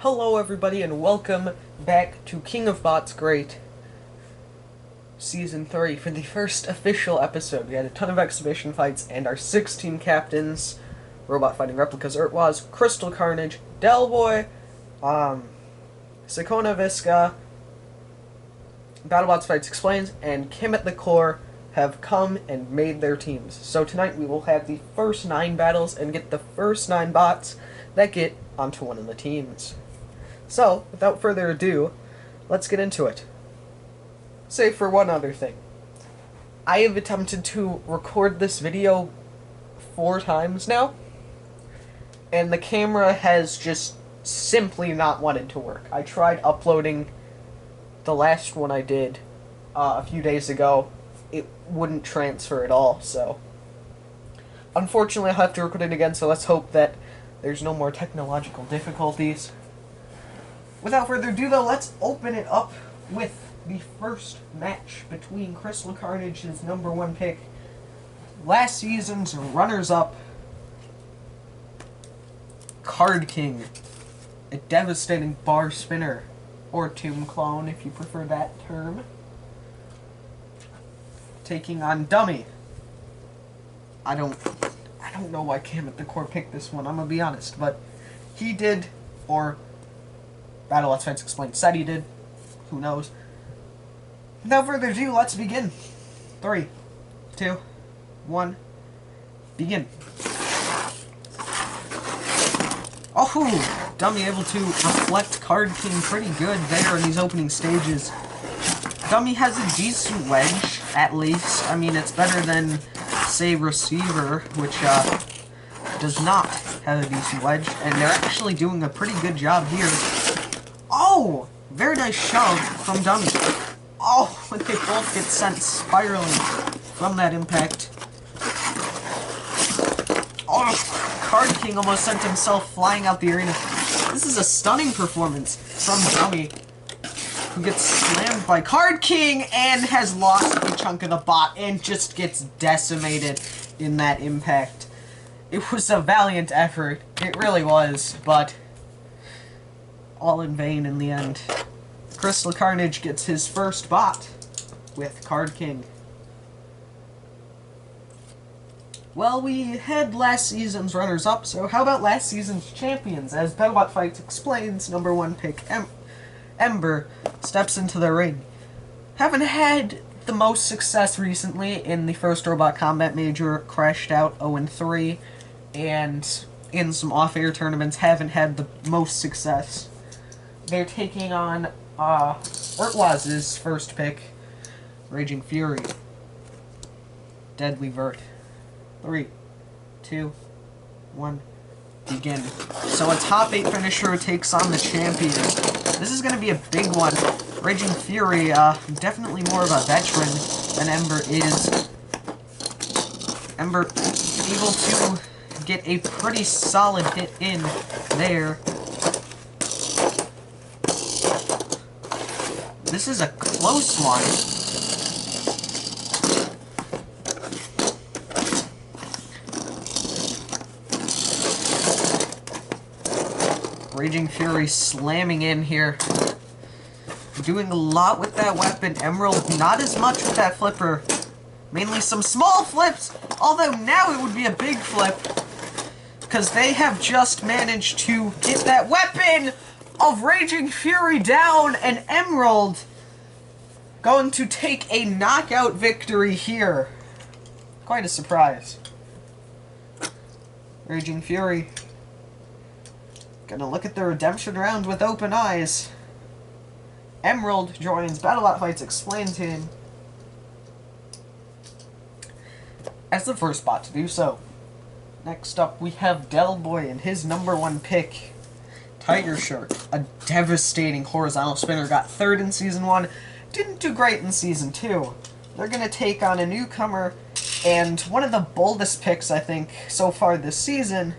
Hello everybody and welcome back to King of Bots Great Season 3 for the first official episode. We had a ton of exhibition fights and our 6 team captains, Robot Fighting Replicas Urtwaz, Crystal Carnage, Delboy, Sakona Visca, BattleBots Fights Explains, and Kim at the Core have come and made their teams. So tonight we will have the first 9 battles and get the first 9 bots that get onto one of the teams. So, without further ado, let's get into it. Save for one other thing. I have attempted to record this video 4 times now, and the camera has just simply not wanted to work. I tried uploading the last one I did a few days ago. It wouldn't transfer at all, so unfortunately I'll have to record it again, so let's hope that there's no more technological difficulties. Without further ado, though, let's open it up with the first match between Crystal Carnage's #1 pick, last season's runners-up, Card King, a devastating bar spinner, or tomb clone if you prefer that term, taking on Dummy. I don't know why Cam at the Core picked this one, I'm gonna be honest, but he did, or BattleBots Fights Explained said he did. Who knows? Without further ado, let's begin. 3, 2, 1, begin. Oh, Dummy able to reflect Card King pretty good there in these opening stages. Dummy has a decent wedge, at least. I mean, it's better than, say, Receiver, which does not have a decent wedge, and they're actually doing a pretty good job here. Oh! Very nice shove from Dummy. Oh, they both get sent spiraling from that impact. Oh, Card King almost sent himself flying out the arena. This is a stunning performance from Dummy, who gets slammed by Card King and has lost a chunk of the bot and just gets decimated in that impact. It was a valiant effort. It really was, but all in vain in the end. Crystal Carnage gets his first bot with Card King. Well, we had last season's runners-up, so how about last season's champions? As BattleBot Fights Explains, #1 pick Ember steps into the ring. Haven't had the most success recently in the first Robot Combat Major, crashed out 0-3, and in some off-air tournaments haven't had the most success. They're taking on Urtwaz's first pick, Raging Fury. Deadly Vert. 3, 2, 1, begin. So a top 8 finisher takes on the champion. This is going to be a big one. Raging Fury, definitely more of a veteran than Ember is. Ember able to get a pretty solid hit in there. This is a close one. Raging Fury slamming in here. Doing a lot with that weapon. Emerald, not as much with that flipper. Mainly some small flips, although now it would be a big flip, because they have just managed to get that weapon of Raging Fury down, and Emerald going to take a knockout victory here. Quite a surprise. Raging Fury gonna look at the redemption round with open eyes. Emerald joins BattleBot Fights Explained team as the first bot to do so. Next up we have Delboy and his #1 pick, Tiger Shirt, a devastating horizontal spinner, got 3rd in Season 1, didn't do great in Season 2. They're going to take on a newcomer, and one of the boldest picks, I think, so far this season,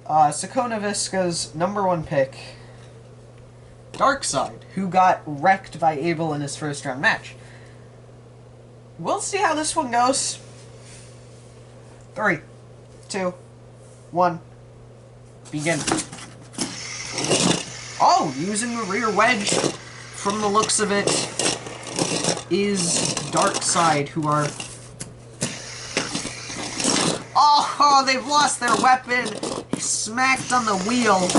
Sakona Visca's #1 pick, Darkside, who got wrecked by Abel in his first round match. We'll see how this one goes. 3, 2, 1, begin. Oh, using the rear wedge, from the looks of it, is Darkside, who are... Oh, they've lost their weapon! Smacked on the wheel.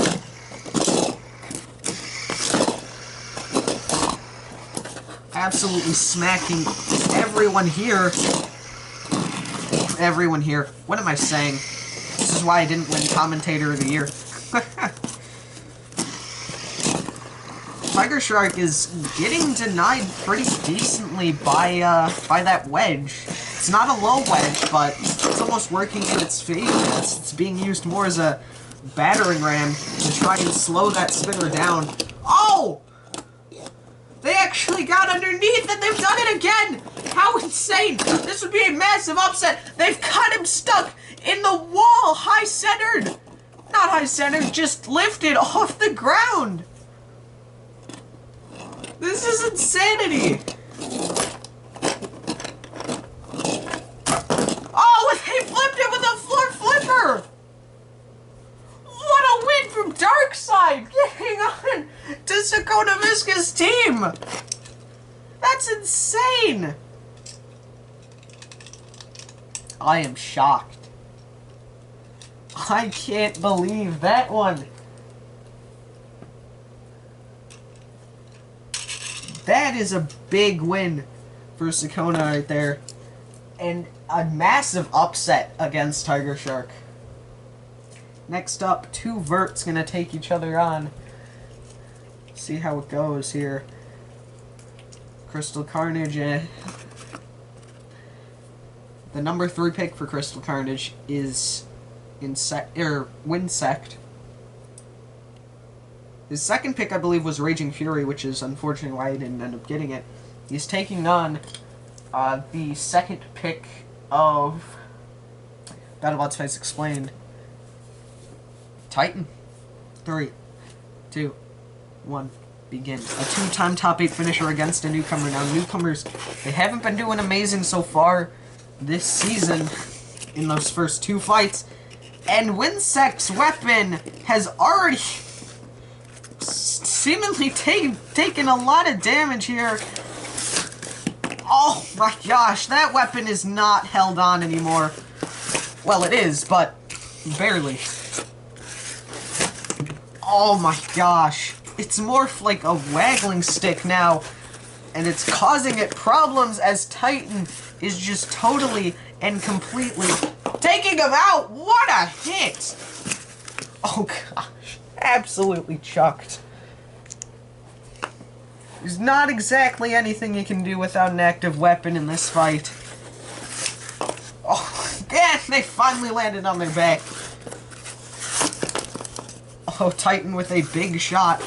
Absolutely smacking everyone here. Everyone here. What am I saying? This is why I didn't win Commentator of the Year. Tiger Shark is getting denied pretty decently by that wedge. It's not a low wedge, but it's almost working in its favor. It's being used more as a battering ram to try and slow that spinner down. Oh! They actually got underneath and they've done it again! How insane! This would be a massive upset! They've got him stuck in the wall! High-centered! Not high-centered, just lifted off the ground! This is insanity! Oh, they flipped it with a floor flipper! What a win from Darkside! Getting on to Sakona Miska's team! That's insane! I am shocked. I can't believe that one. That is a big win for Sakona right there. And a massive upset against Tiger Shark. Next up, two Verts gonna take each other on. See how it goes here. Crystal Carnage. The number 3 pick for Crystal Carnage is Winsect. His second pick, I believe, was Raging Fury, which is unfortunately why I didn't end up getting it. He's taking on the second pick of BattleBots Fights Explained. Titan. 3, 2, 1, begin. A 2-time top 8 finisher against a newcomer. Now, newcomers, they haven't been doing amazing so far this season in those first 2 fights. And Winsect's weapon has already seemingly taken a lot of damage here. Oh my gosh, that weapon is not held on anymore. Well, it is, but barely. Oh my gosh. It's more like a waggling stick now, and it's causing it problems as Titan is just totally and completely taking him out. What a hit! Oh gosh, absolutely chucked. There's not exactly anything you can do without an active weapon in this fight. Oh, yeah, they finally landed on their back. Oh, Titan with a big shot.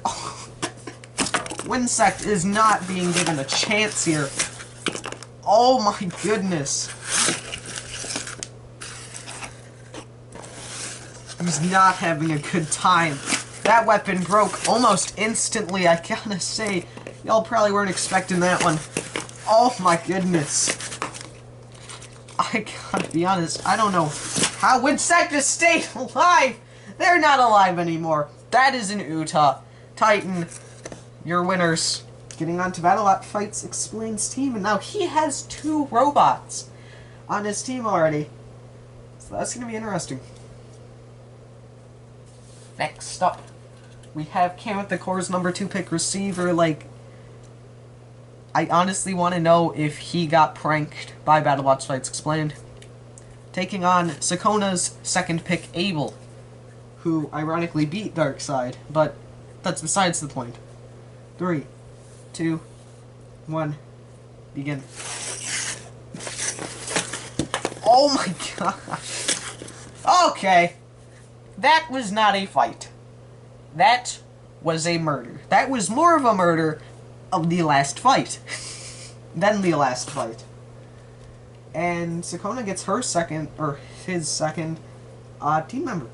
Oh. Winsect is not being given a chance here. Oh my goodness. He's not having a good time. That weapon broke almost instantly, I gotta say. Y'all probably weren't expecting that one. Oh my goodness. I gotta be honest, I don't know how Winsect has stayed alive. They're not alive anymore. That is an Utah. Titan, your winners. Getting on to BattleBot Fights Explains team, and now he has 2 robots on his team already. So that's gonna be interesting. Next up, we have Cam with the Core's number 2 pick receiver. Like, I honestly want to know if he got pranked by BattleBots Fights Explained. Taking on Sakona's second pick, Abel, who ironically beat Darkside, but that's besides the point. 3, 2, 1, begin. Oh my gosh. Okay. That was not a fight. That was a murder. That was more of a murder of the last fight than the last fight. And Sakona gets her second, or his second, team member.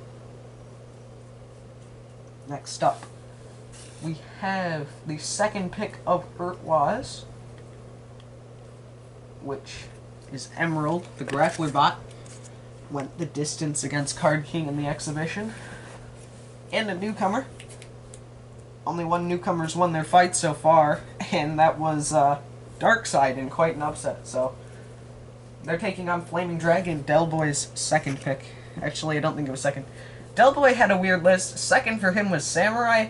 Next up, we have the second pick of Vert was, which is Emerald, the grappler bot. Went the distance against Card King in the exhibition. and a newcomer. Only one newcomer's won their fight so far, and that was Darkside in quite an upset. So they're taking on Flaming Dragon, Delboy's second pick. Actually, I don't think it was second. Delboy had a weird list. Second for him was Samurai.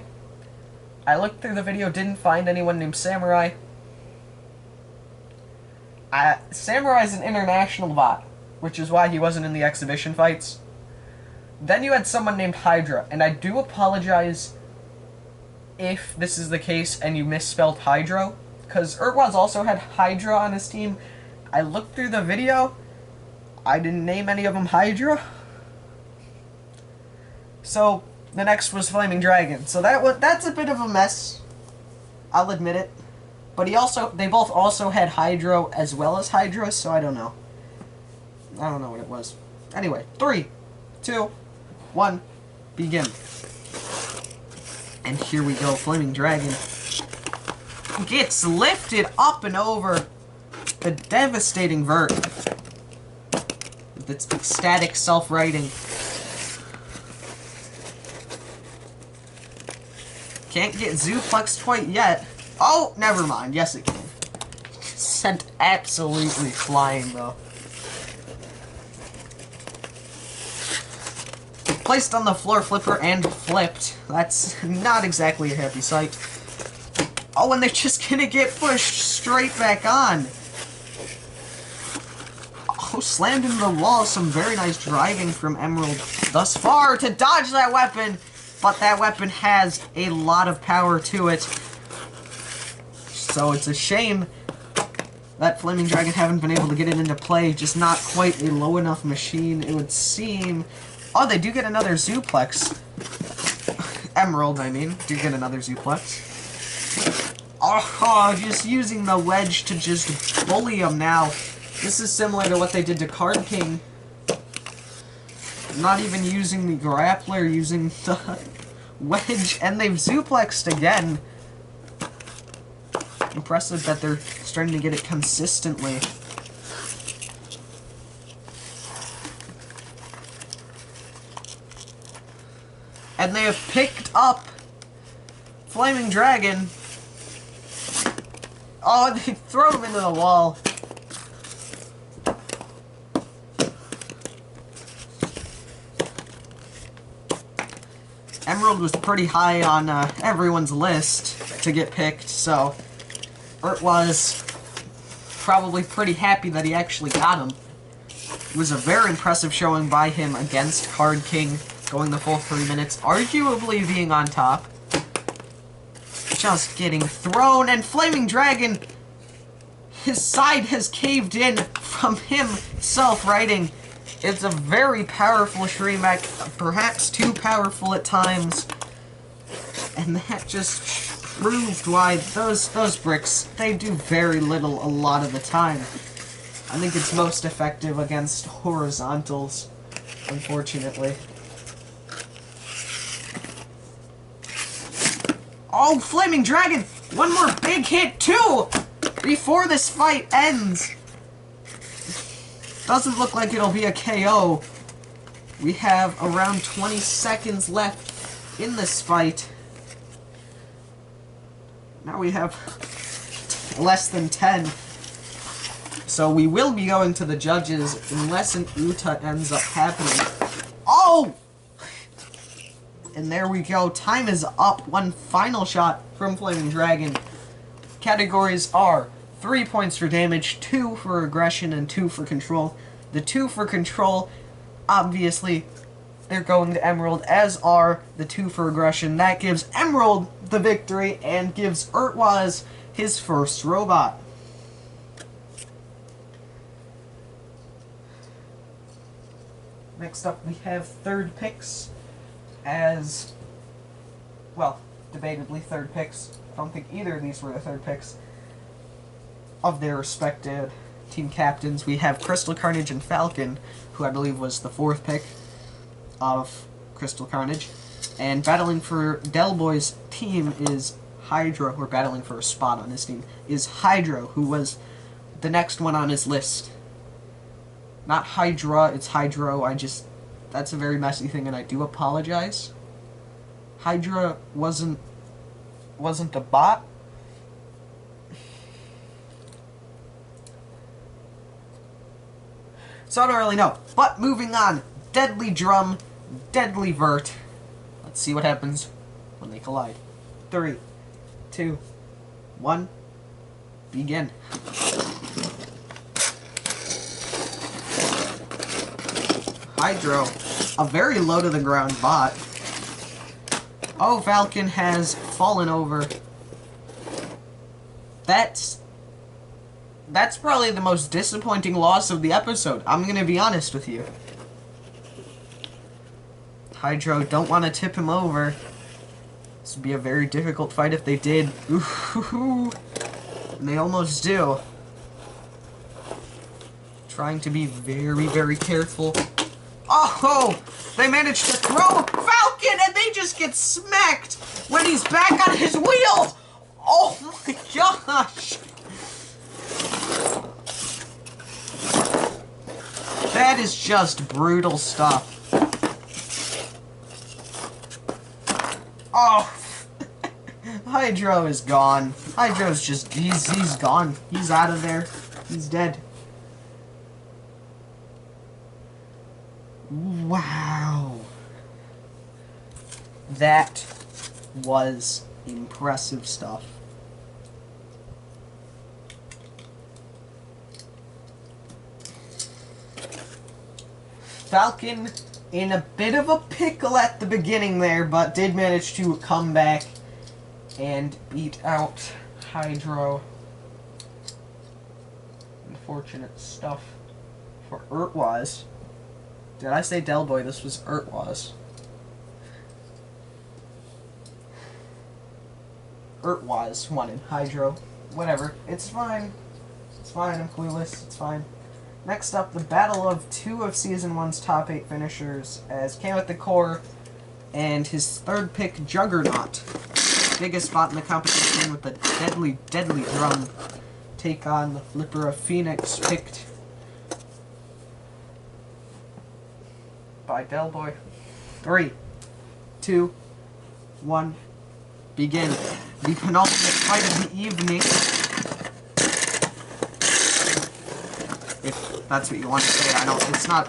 I looked through the video, didn't find anyone named Samurai. Samurai's an international bot, which is why he wasn't in the exhibition fights. Then you had someone named Hydra, and I do apologize if this is the case and you misspelled Hydro, because Urtwaz also had Hydra on his team. I looked through the video, I didn't name any of them Hydra. So, the next was Flaming Dragon. So that's a bit of a mess, I'll admit it. But they both also had Hydro as well as Hydra, so I don't know. I don't know what it was. Anyway, 3, 2, 1, begin. And here we go, Flaming Dragon gets lifted up and over the devastating Vert with its ecstatic self-righting. Can't get Zuplexed quite yet. Oh, never mind. Yes, it can. Sent absolutely flying, though. Placed on the floor flipper and flipped. That's not exactly a happy sight. Oh, and they're just gonna get pushed straight back on. Oh, slammed into the wall. Some very nice driving from Emerald thus far to dodge that weapon. But that weapon has a lot of power to it. So it's a shame that Flaming Dragon haven't been able to get it into play. Just not quite a low enough machine, it would seem. Oh, they do get another Zuplex. Emerald, I mean, do get another Zuplex. Oh, just using the wedge to just bully him now. This is similar to what they did to Card King. Not even using the grappler, using the wedge, and they've Zuplexed again. Impressive that they're starting to get it consistently. And they have picked up Flaming Dragon. Oh, they throw him into the wall. Emerald was pretty high on everyone's list to get picked, so Urt was probably pretty happy that he actually got him. It was a very impressive showing by him against Card King, going the full 3 minutes, arguably being on top. Just getting thrown, and Flaming Dragon, his side has caved in from him self-righting. It's a very powerful Shremek, perhaps too powerful at times. And that just proved why those bricks, they do very little a lot of the time. I think it's most effective against horizontals, unfortunately. Oh, Flaming Dragon! One more big hit, too! Before this fight ends! Doesn't look like it'll be a KO. We have around 20 seconds left in this fight. Now we have less than 10. So we will be going to the judges unless an Uta ends up happening. Oh! And there we go. Time is up. One final shot from Flaming Dragon. Categories are 3 points for damage, 2 for aggression, and 2 for control. The 2 for control, obviously, they're going to Emerald, as are the 2 for aggression. That gives Emerald the victory and gives Urtwaz his first robot. Next up, we have third picks as, well, debatably third picks. I don't think either of these were the third picks of their respective team captains. We have Crystal Carnage and Falcon, who I believe was the fourth pick of Crystal Carnage. And battling for Delboy's team is Hydra, who are battling for a spot on his team, is Hydra, who was the next one on his list. Not Hydra, it's Hydro. That's a very messy thing, and I do apologize. Hydra wasn't a bot. So I don't really know. But moving on. Deadly Drum, Deadly Vert. Let's see what happens when they collide. 3, 2, 1. Begin. Hydro. A very low to the ground bot. Oh, Falcon has fallen over. That's probably the most disappointing loss of the episode. I'm gonna be honest with you. Hydro don't want to tip him over. This would be a very difficult fight if they did. Ooh, and they almost do. Trying to be very, very careful. Oh! They managed to throw Falcon and they just get smacked when he's back on his wheels! Oh my gosh! That is just brutal stuff. Oh! Hydro is gone. Hydro's just, he's gone. He's out of there. He's dead. Wow. That was impressive stuff. Falcon in a bit of a pickle at the beginning there, but did manage to come back and beat out Hydro. Unfortunate stuff for Urtwaz. Did I say Delboy? This was Urtwaz. Urtwaz wanted Hydro. Whatever. It's fine. It's fine. I'm clueless. It's fine. Next up, the battle of 2 of Season 1's top 8 finishers, as Cam at the core and his third pick, Juggernaut, biggest spot in the competition with the deadly, deadly drum, take on the flipper of Phoenix, picked by Delboy. 3, 2, 1, begin. The penultimate fight of the evening. If that's what you want to say, I don't, it's not,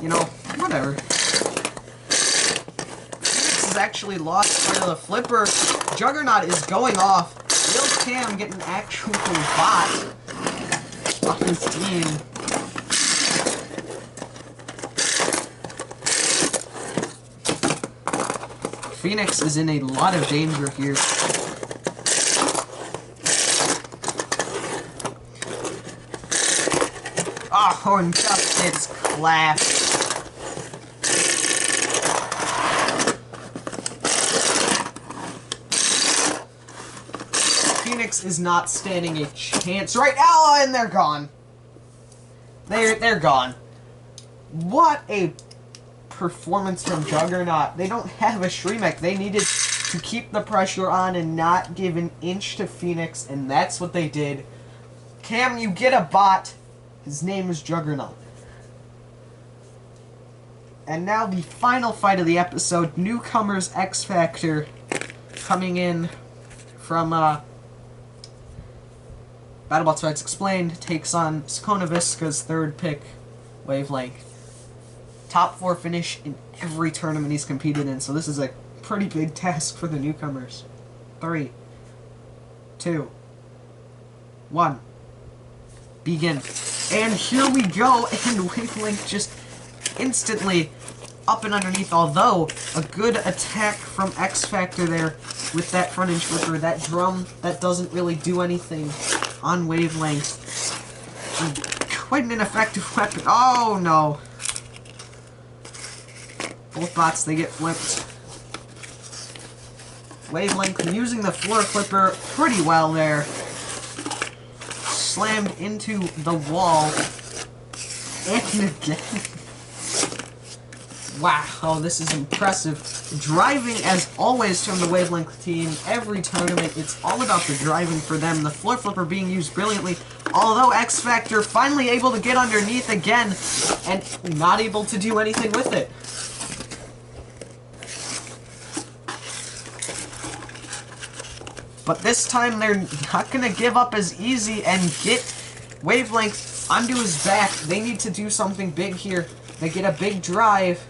you know, whatever. Phoenix is actually lost by the flipper. Juggernaut is going off. Will Cam get an actual bot on his team? Phoenix is in a lot of danger here. Oh, and just gets clapped. Phoenix is not standing a chance right now, and they're gone. They're gone. What a performance from Juggernaut. They don't have a Shremek. They needed to keep the pressure on and not give an inch to Phoenix, and that's what they did. Cam, you get a bot. His name is Juggernaut. And now the final fight of the episode, Newcomers X Factor, coming in from BattleBots Fights Explained, takes on Sakona Visca's third pick, Wavelength. Top 4 finish in every tournament he's competed in, so this is a pretty big task for the newcomers. 3, 2, 1, begin. And here we go, and Wavelength just instantly up and underneath, although a good attack from X Factor there with that front inch flipper, that drum that doesn't really do anything on Wavelength. Quite an ineffective weapon. Oh no. Both bots, they get flipped. Wavelength using the floor flipper pretty well there. Slammed into the wall. And again. Wow, oh, this is impressive. Driving, as always, from the Wavelength team. Every tournament, it's all about the driving for them. The floor flipper being used brilliantly. Although X Factor finally able to get underneath again and not able to do anything with it. But this time they're not going to give up as easy and get Wavelength onto his back. They need to do something big here. They get a big drive.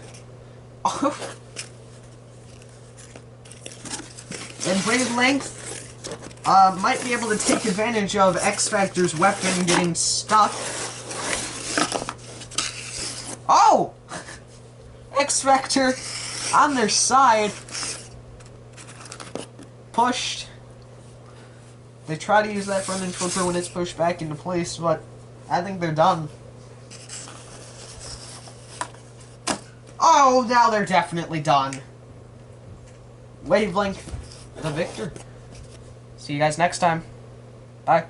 Oh. And Wavelength might be able to take advantage of X Factor's weapon getting stuck. Oh! X Factor on their side. Pushed. They try to use that front end flipper when it's pushed back into place, but I think they're done. Oh, now they're definitely done. Wavelength, the victor. See you guys next time. Bye.